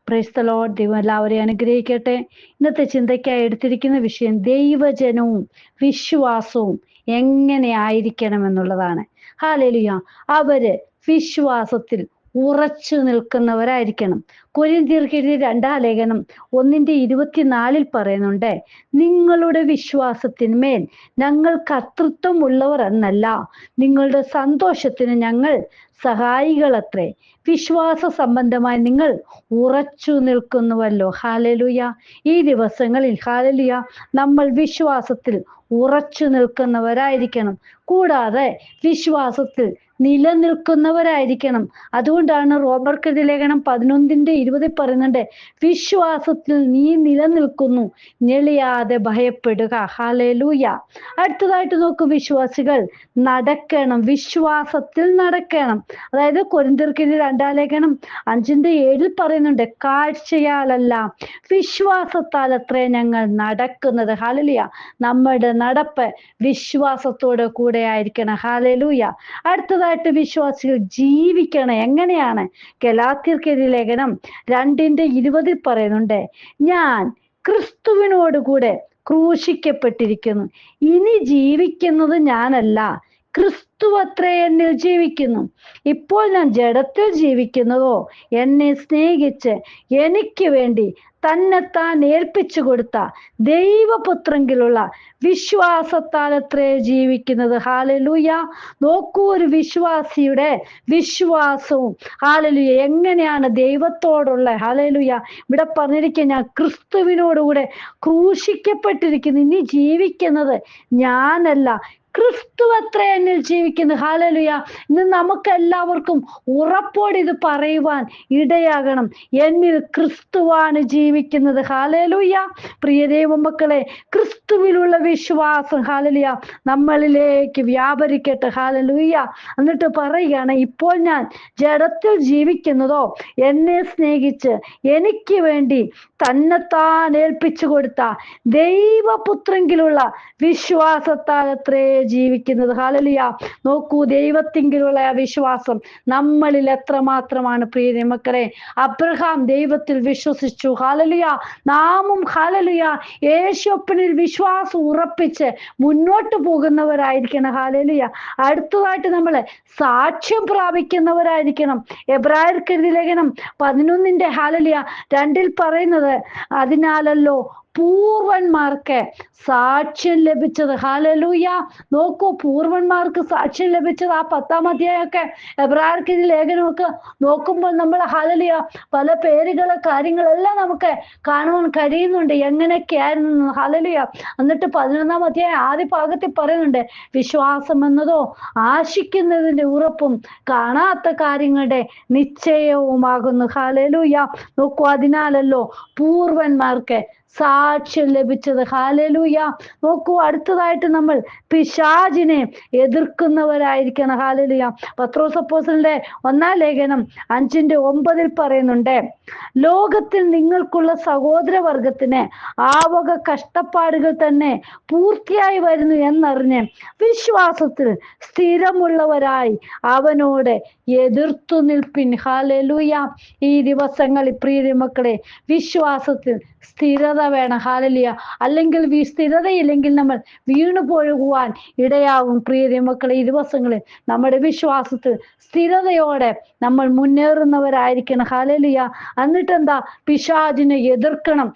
Praise the Lord. ദൈവം എല്ലാവരെയും അനുഗ്രഹിക്കട്ടെ. ഇന്നത്തെ ചിന്തയ്ക്കായി എടുത്തിരിക്കുന്ന വിഷയം ദൈവജനവും വിശ്വാസവും എങ്ങനെ ആയിരിക്കണം എന്നുള്ളതാണ്. ഹല്ലേലൂയ. അവര് വിശ്വാസത്തിൽ ഉറച്ചു നിൽക്കുന്നവരായിരിക്കണം. കൊരിന്ത്യർക്ക് എഴുതിയ 2-ാം ലേഖനം 1:24 പറയുന്നുണ്ട്, നിങ്ങളുടെ വിശ്വാസത്തിന്മേൽ ഞങ്ങൾ കർത്തൃത്വം ഉള്ളവർ എന്നല്ല, നിങ്ങളുടെ സന്തോഷത്തിന് ഞങ്ങൾ സഹായികളത്രേ. വിശ്വാസ സംബന്ധമായി നിങ്ങൾ ഉറച്ചു നിൽക്കുന്നുവല്ലോ. ഹല്ലേലൂയ. ഈ ദിവസങ്ങളിൽ ഹല്ലേലൂയ നമ്മൾ വിശ്വാസത്തിൽ ഉറച്ചു നിൽക്കുന്നവരായിരിക്കണം. കൂടാതെ വിശ്വാസത്തിൽ നിലനിൽക്കുന്നവരായിരിക്കണം. അതുകൊണ്ടാണ് റോമർക്കെഴുതിയ ലേഖനം 11:20 പറയുന്നുണ്ട്, വിശ്വാസത്തിൽ നീ നിലനിൽക്കുന്നു, ഞെളിയാതെ ഭയപ്പെടുക. ഹല്ലേലൂയ. അടുത്തതായിട്ട് നോക്കും, വിശ്വാസികൾ നടക്കണം, വിശ്വാസത്തിൽ നടക്കണം. അതായത് കൊരിന്ത്യർക്ക് 2-ാം ലേഖനം 5:7 പറയുന്നുണ്ട്, കാഴ്ചയാലല്ല വിശ്വാസത്താൽ അത്രേ ഞങ്ങൾ നടക്കുന്നത്. ഹല്ലേലൂയ. നമ്മുടെ നടപ്പ് വിശ്വാസത്തോടെ കൂടെ ആയിരിക്കണം. ഹല്ലേലൂയ. അടുത്തതായിട്ട് വിശ്വാസികൾ ജീവിക്കണം. എങ്ങനെയാണ്? ഗലാത്യർക്ക് എഴുതിയ ലേഖനം 2:20 പറയുന്നുണ്ട്, ഞാൻ ക്രിസ്തുവിനോട് കൂടെ ക്രൂശിക്കപ്പെട്ടിരിക്കുന്നു, ഇനി ജീവിക്കുന്നത് ഞാനല്ല, ക്രിസ്തു അത്രേ എന്നിൽ ജീവിക്കുന്നു. ഇപ്പോൾ ഞാൻ ജഡത്തിൽ ജീവിക്കുന്നതോ എന്നെ സ്നേഹിച്ച് എനിക്ക് വേണ്ടി തന്നെത്താൻ ഏൽപ്പിച്ചു കൊടുത്ത ദൈവപുത്രങ്കിലുള്ള വിശ്വാസത്താൽ അത്രേ ജീവിക്കുന്നത്. ഹല്ലേലൂയ. നോക്കൂ, ഒരു വിശ്വാസിയുടെ വിശ്വാസവും ഹല്ലേലൂയ എങ്ങനെയാണ് ദൈവത്തോടുള്ള. ഹല്ലേലൂയ. ഇവിടെ പറഞ്ഞിരിക്കുക, ഞാൻ ക്രിസ്തുവിനോടുകൂടെ ക്രൂശിക്കപ്പെട്ടിരിക്കുന്നു, ഇനി ജീവിക്കുന്നത് ഞാനല്ല, ക്രിസ്തു അത്ര എന്നിൽ ജീവിക്കുന്നു. ഹല്ലേലൂയ. ഇന്ന് നമുക്ക് എല്ലാവർക്കും ഉറപ്പോടെ ഇത് പറയുവാൻ ഇടയാകണം, എന്നിൽ ക്രിസ്തുവാണ് ജീവിക്കുന്നത്. ഹല്ലേലൂയ. പ്രിയ ദൈവമക്കളെ, ക്രിസ്തുവിലുള്ള വിശ്വാസം ഹല്ലേലൂയ നമ്മളിലേക്ക് വ്യാപരിക്കട്ടെ. ഹല്ലേലൂയ. എന്നിട്ട് പറയുകയാണ്, ഇപ്പോൾ ഞാൻ ജഡത്തിൽ ജീവിക്കുന്നതോ എന്നെ സ്നേഹിച്ച് എനിക്ക് വേണ്ടി തന്നെത്താൻ ഏൽപ്പിച്ചു കൊടുത്ത ദൈവപുത്രങ്കിലുള്ള വിശ്വാസത്താൽ അത്രേ ജീവിക്കുന്നത്. ഹല്ലേലൂയ. നോക്കൂ, ദൈവത്തിങ്കിലുള്ള വിശ്വാസം നമ്മളിൽ എത്രമാത്രമാണ്. പ്രിയ മക്കളെ, അബ്രഹാം ദൈവത്തിൽ വിശ്വസിച്ചു. ഹല്ലേലൂയ. നാമും ഹല്ലേലൂയ യേശുവിൽ വിശ്വാസം ഉറപ്പിച്ച് മുന്നോട്ട് പോകുന്നവരായിരിക്കണം. ഹല്ലേലൂയ. അടുത്തതായിട്ട് നമ്മൾ സാക്ഷ്യം പ്രാപിക്കുന്നവരായിരിക്കണം. എബ്രായർക്ക് എഴുതിയ ലേഖനം 11 ഹല്ലേലൂയ 2 പറയുന്നത്, അതിനാലല്ലോ പൂർവന്മാർക്ക് സാക്ഷ്യം ലഭിച്ചത്. ഹല്ലേലൂയ. നോക്കൂ, പൂർവന്മാർക്ക് സാക്ഷ്യം ലഭിച്ചത് ആ 10-ാം അധ്യായമൊക്കെ എബ്രായർക്ക് ലേഖനമൊക്കെ നോക്കുമ്പോൾ നമ്മൾ ഹല്ലേലൂയ പല പേരുകള് കാര്യങ്ങളെല്ലാം നമുക്ക് കാണുവാൻ കഴിയുന്നുണ്ട്, എങ്ങനെയൊക്കെയായിരുന്നു. ഹല്ലേലൂയ. എന്നിട്ട് 11-ാം അധ്യായം ആദ്യ ഭാഗത്തിൽ പറയുന്നുണ്ട്, വിശ്വാസം എന്നതോ ആശിക്കുന്നതിന്റെ ഉറപ്പും കാണാത്ത കാര്യങ്ങളുടെ നിശ്ചയവുമാകുന്നു. ഹല്ലേലൂയ. നോക്കൂ, അതിനാലല്ലോ പൂർവന്മാർക്ക് സാക്ഷ്യം ലഭിച്ചത്. ഹല്ലേലൂയ. നോക്കൂ, അടുത്തതായിട്ട് നമ്മൾ പിശാചിനെ എതിർക്കുന്നവരായിരിക്കണം. ഹല്ലേലൂയ. പത്രോസ് അപ്പോസ്തലന്റെ 1-ാം ലേഖനം 5:9 പറയുന്നുണ്ട്, ലോകത്തിൽ നിങ്ങൾക്കുള്ള സഹോദരവർഗത്തിന് ആവക കഷ്ടപ്പാടുകൾ തന്നെ പൂർത്തിയായി വരുന്നു എന്നറിഞ്ഞ് വിശ്വാസത്തിൽ സ്ഥിരമുള്ളവരായി അവനോട് എതിർത്തു നിൽപ്പിൻ. ഹല്ലേലൂയ. ഈ ദിവസങ്ങളിൽ പ്രിയ മക്കളെ, വിശ്വാസത്തിൽ സ്ഥിരത വേണം. ഹല്ലേലൂയ. അല്ലെങ്കിൽ സ്ഥിരതയില്ലെങ്കിൽ നമ്മൾ വീണു പോകുവാൻ ഇടയാകും. പ്രിയ മക്കളെ, ഈ ദിവസങ്ങളിൽ നമ്മുടെ വിശ്വാസത്തിൽ സ്ഥിരതയോടെ നമ്മൾ മുന്നേറുന്നവരായിരിക്കണം. ഹല്ലേലൂയ. എന്നിട്ട് എന്താ? പിശാചിനെ എതിർക്കണം.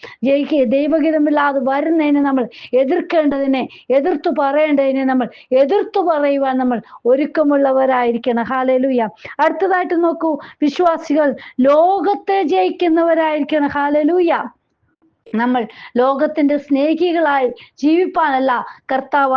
ദൈവഹിതമില്ലാതെ വരുന്നതിനെ നമ്മൾ എതിർക്കേണ്ടതിനെ, എതിർത്തു പറയേണ്ടതിനെ നമ്മൾ എതിർത്തു പറയുവാൻ നമ്മൾ ഒരുക്കമുള്ളവരായിരിക്കണം. ഹല്ലേലൂയ. അടുത്തതായിട്ട് നോക്കൂ, വിശ്വാസികൾ ലോകത്തെ ജയിക്കുന്നവരായിരിക്കണം. ഹല്ലേലൂയ. നമ്മൾ ലോകത്തിന്റെ സ്നേഹികളായി ജീവിപ്പാനല്ല കർത്താവ്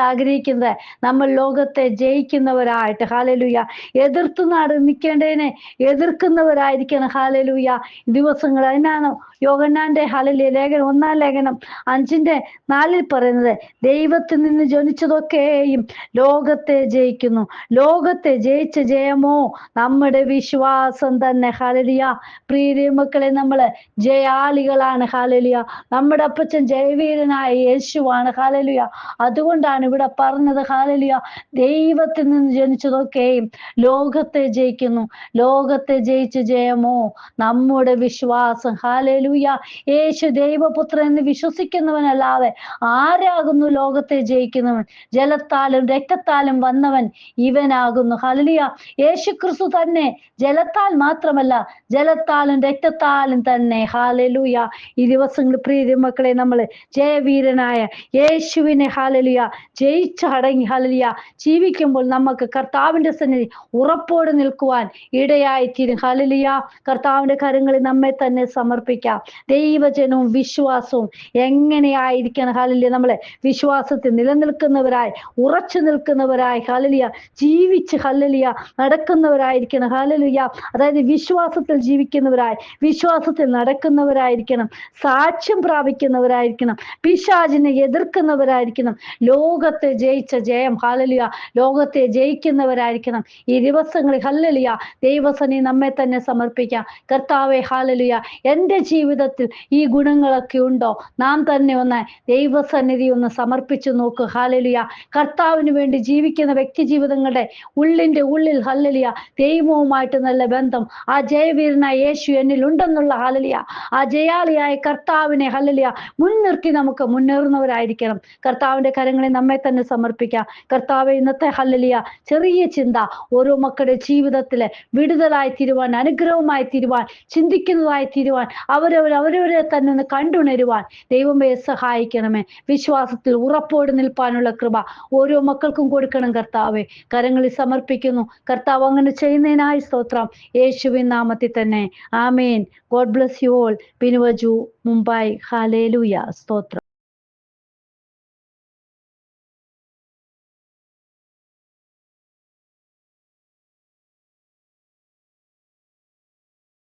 ആഗ്രഹിക്കുന്നത് നമ്മൾ ലോകത്തെ ജയിക്കുന്നവരായിട്ട്. ഹല്ലേലൂയ. എതിർത്ത് നിൽക്കേണ്ടതിനെ എതിർക്കുന്നവരായിരിക്കണം. ഹല്ലേലൂയ. ദിവസങ്ങൾ അതിനാണ് യോഹന്നാന്റെ ഹല്ലേലൂയ ലേഖനം 1-ാം ലേഖനം 5:4 പറയുന്നത്, ദൈവത്തിൽ നിന്ന് ജനിച്ചതൊക്കെയും ലോകത്തെ ജയിക്കുന്നു, ലോകത്തെ ജയിച്ച ജയമോ നമ്മുടെ വിശ്വാസം തന്നെ. ഹല്ലേലൂയ. പ്രിയ മക്കളെ, നമ്മൾ ജയാളികൾ ജയവീരകളാണ്. ഹാലലുയ. നമ്മുടെ അപ്പച്ചൻ ജയവീരനായ യേശുവാണ്. ഹാലലുയ. അതുകൊണ്ടാണ് ഇവിടെ പറഞ്ഞത് ഹാലലുയ, ദൈവത്തിൽ നിന്ന് ജനിച്ചതൊക്കെയും ലോകത്തെ ജയിക്കുന്നു. ലോകത്തെ ജയിച്ച ജയമോ നമ്മുടെ വിശ്വാസം. ഹാലലുയ. യേശു ദൈവപുത്രൻ എന്ന് വിശ്വസിക്കുന്നവനല്ലാതെ ആരാകുന്നു ലോകത്തെ ജയിക്കുന്നവൻ? ജലത്താലും രക്തത്താലും വന്നവൻ ഇവനാകുന്നു. ഹല്ലേലൂയ. യേശു ക്രിസ്തു തന്നെ ജലത്താൽ മാത്രമല്ല, ജലത്താലും രക്തത്താലും തന്നെ. ഹാലലുയ. ഈ ദിവസങ്ങളിൽ പ്രിയ മക്കളെ, നമ്മൾ ജയവീരനായ യേശുവിനെ ഹാലലുയ ജയിച്ചടങ്ങി ഹാലലുയ ജീവിക്കുമ്പോൾ നമുക്ക് കർത്താവിന്റെ സന്നിധി ഉറപ്പോടെ നിൽക്കുവാൻ ഇടയായിത്തീരും. ഹാലലുയ. കർത്താവിന്റെ കരങ്ങളിൽ നമ്മെ തന്നെ സമർപ്പിക്കാം. ദൈവജനവും വിശ്വാസവും എങ്ങനെയായിരിക്കണം? ഹാലലുയ. നമ്മളെ വിശ്വാസത്തിൽ നിലനിൽക്കുന്നവരായി, ഉറച്ചു നിൽക്കുന്നവരായി, ഹാലലുയ ജീവിച്ച് ഹാലലുയ നടക്കുന്നവരായിരിക്കണം. ഹാലലുയ. അതായത് വിശ്വാസത്തിൽ ജീവിക്കുന്നവരായി, വിശ്വാസത്തിൽ നടക്കുന്നവരായിരിക്കണം, സാക്ഷ്യം പ്രാപിക്കുന്നവരായിരിക്കണം, പിശാചിനെ എതിർക്കുന്നവരായിരിക്കണം, ലോകത്തെ ജയിച്ച ജയം. ഹാലലുയ. ലോകത്തെ ജയിക്കുന്നവരായിരിക്കണം. ഈ ദിവസങ്ങളിൽ ഹല്ലേലൂയ ദൈവസന്നിധി നമ്മെ തന്നെ സമർപ്പിക്കാം. കർത്താവേ ഹാലലുയ, എൻ്റെ ജീവിതത്തിൽ ഈ ഗുണങ്ങളൊക്കെ ഉണ്ടോ? നാം തന്നെ ഒന്ന് ദൈവസന്നിധി ഒന്ന് സമർപ്പിച്ചു നോക്ക്. ഹാലലുയ. കർത്താവിന് വേണ്ടി ജീവിക്കുന്ന വ്യക്തി ജീവിതങ്ങളുടെ ഉള്ളിൻ്റെ ഉള്ളിൽ ഹല്ലേലൂയ ദൈവവുമായിട്ട് നല്ല ബന്ധം, ആ ജയവീരനായ യേശു എന്നിൽ ഉണ്ടെന്നുള്ള ഹാലലുയ, ആ ജയാളിയായ കർത്താവിനെ ഹല്ലേലൂയ മുൻനിർത്തി നമുക്ക് മുന്നേറുന്നവരായിരിക്കണം. കർത്താവിന്റെ കരങ്ങളിൽ നമ്മെ തന്നെ സമർപ്പിക്കാം. കർത്താവെ, ഇന്നത്തെ ഹല്ലേലൂയ ചെറിയ ചിന്ത ഓരോ മക്കളുടെ ജീവിതത്തിലെ വിടുതലായി തീരുവാൻ, അനുഗ്രഹമായി തീരുവാൻ, ചിന്തിക്കുന്നതായി തീരുവാൻ, അവരവരെ തന്നെ ഒന്ന് കണ്ടുണരുവാൻ ദൈവമേ സഹായിക്കണമേ. വിശ്വാസത്തിൽ ഉറപ്പോട് നിൽപ്പാനുള്ള കൃപ ഓരോ മക്കൾക്കും കൊടുക്കണം. കർത്താവെ, കരങ്ങളിൽ സമർപ്പിക്കുന്നു. കർത്താവ് അങ്ങനെ ചെയ്യുന്നതിനായി സ്തോത്രം. യേശുവിൻ നാമത്തിൽ തന്നെ. ആമേൻ. God bless you all. Binuvaju, Mumbai. ഹല്ലേലൂയ. സ്തോത്രം.